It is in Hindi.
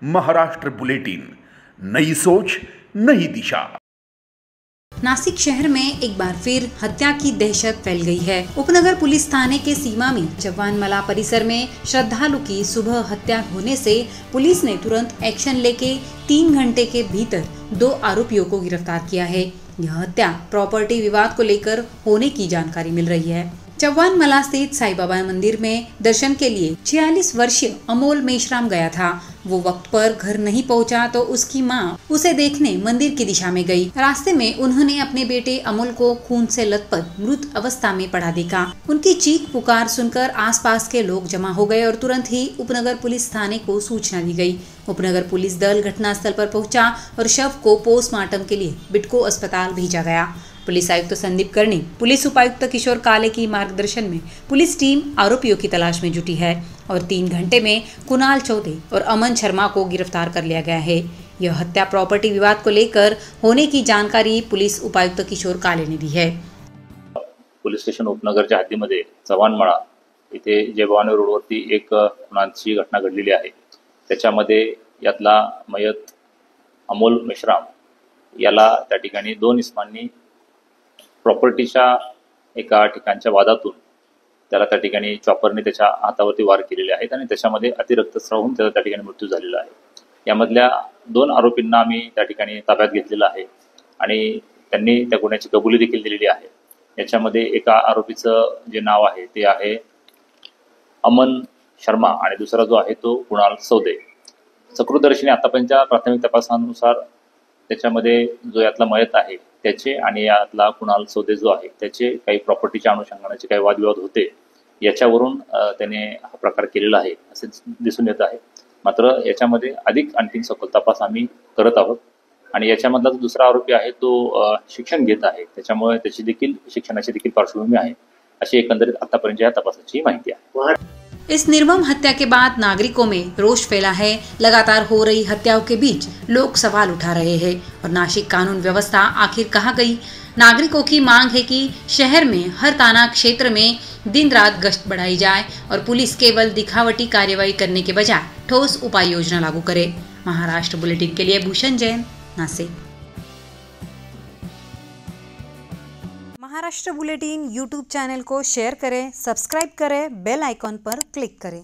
महाराष्ट्र बुलेटिन, नई सोच नई दिशा। नासिक शहर में एक बार फिर हत्या की दहशत फैल गई है। उपनगर पुलिस थाने के सीमा में चव्वानमला परिसर में श्रद्धालु की सुबह हत्या होने से पुलिस ने तुरंत एक्शन लेके 3 घंटे के भीतर 2 आरोपियों को गिरफ्तार किया है। यह हत्या प्रॉपर्टी विवाद को लेकर होने की जानकारी मिल रही है। चव्वानमला स्थित साईं बाबा मंदिर में दर्शन के लिए 46 वर्षीय अमोल मेश्राम गया था। वो वक्त पर घर नहीं पहुंचा तो उसकी मां उसे देखने मंदिर की दिशा में गई। रास्ते में उन्होंने अपने बेटे अमोल को खून से लथपथ मृत अवस्था में पड़ा देखा। उनकी चीख पुकार सुनकर आसपास के लोग जमा हो गए और तुरंत ही उपनगर पुलिस थाने को सूचना दी गई। उपनगर पुलिस दल घटनास्थल पर पहुंचा और शव को पोस्टमार्टम के लिए बिटको अस्पताल भेजा गया। पुलिस आयुक्त संदीप कर्णी, पुलिस उपायुक्त किशोर काले की मार्गदर्शन में पुलिस टीम आरोपियों की तलाश में जुटी है और 3 घंटे में कुणाल चौधरी और अमन शर्मा को गिरफ्तार कर लिया गया है। यह हत्या प्रॉपर्टी विवाद को लेकर होने की जानकारी पुलिस उपायुक्त किशोर काले ने दी है। पोलीस स्टेशन उपनगरच्या हद्दीमध्ये चव्हाणमळा इथे जयभवानी रोडवरती एक खुनाची घटना घडलेली आहे। त्याच्यामध्ये यातला मयत अमोल मेश्राम याला त्या ठिकाणी 2 इसमांनी प्रॉपर्टीच्या एका ठिकाणच्या वादातून त्याला त्या ठिकाणी चॉपरने त्याच्या हातावरती वार केलेले आहेत आणि त्याच्यामध्ये अतिरक्तस्राव होऊन त्याचा त्या ठिकाणी मृत्यू झालेला आहे। यामधल्या 2 आरोपींना आम्ही त्या ठिकाणी ताब्यात घेतलेला आहे आणि त्यांनी त्या गुन्ह्याची कबुली देखील दिलेली आहे। याच्यामध्ये एका आरोपीचं जे नाव आहे ते आहे अमन शर्मा आणि दुसरा जो आहे तो कुणाल चौधरी। सकृतदर्शनी आतापर्यंतच्या प्राथमिक तपासानुसार त्याच्यामध्ये जो यातला मयत आहे त्याचे आणि यातला कुणाल चौधरी जो आहे त्याचे काही प्रॉपर्टीच्या अनुषंगाने काही वादविवाद होते, याच्यावरून त्याने हा प्रकार केलेला आहे असे दिसून येत आहे। मात्र याच्यामध्ये अधिक आणखी सखोल तपास आम्ही करत आहोत आणि याच्यामधला जो दुसरा आरोपी आहे तो शिक्षण घेत आहे, त्याच्यामुळे त्याची देखील शिक्षणाची देखील पार्श्वभूमी आहे अशी एकंदरीत आतापर्यंत या तपासाची माहिती आहे। इस निर्मम हत्या के बाद नागरिकों में रोष फैला है। लगातार हो रही हत्याओं के बीच लोग सवाल उठा रहे हैं और नासिक कानून व्यवस्था आखिर कहाँ गई। नागरिकों की मांग है कि शहर में हर थाना क्षेत्र में दिन रात गश्त बढ़ाई जाए और पुलिस केवल दिखावटी कार्रवाई करने के बजाय ठोस उपाय योजना लागू करे। महाराष्ट्र बुलेटिन के लिए Bhushan Jain, Nashik. Maharashtra bulletin YouTube channel को शेयर करें, सब्सक्राइब करें, बेल आइकॉन पर क्लिक करें।